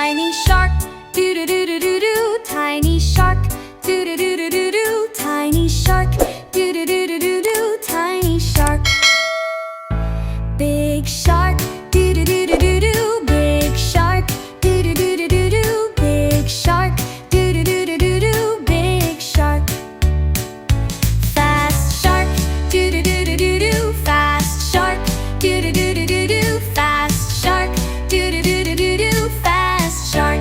Tiny shark, doo-doo-doo-doo-doo. Tiny shark, doo-doo-doo-doo-doo. Tiny shark, doo-doo-doo-doo-doo. Tiny shark. Big shark, doo-doo-doo-doo-doo. Big shark, doo-doo-doo-doo-doo. Big shark, doo-doo-doo-doo-doo. Big shark. Fast shark, doo-doo-doo-doo-doo. Fast shark, doo-doo-doo-doo-doo. Fast shark, doo-doo-doo-doo-doo. Fast shark.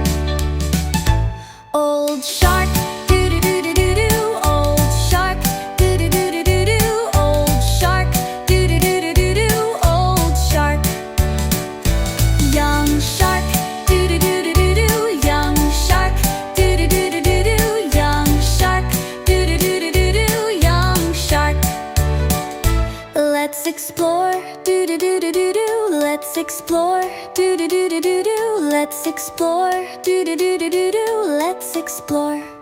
Old shark, doo-doo-doo-doo-doo. Old shark, doo-doo-doo-doo-doo. Old shark, doo-doo-doo-doo-doo. Old shark. Young shark, doo-doo-doo-doo-doo. Young shark, doo-doo-doo-doo-doo. Young shark, doo-doo-doo-doo-doo. Young shark. Let's explore, doo-doo-doo-doo-doo. Let's explore, doo-doo-doo-doo-doo. Let's explore, doo-doo-doo-doo-doo. Let's explore.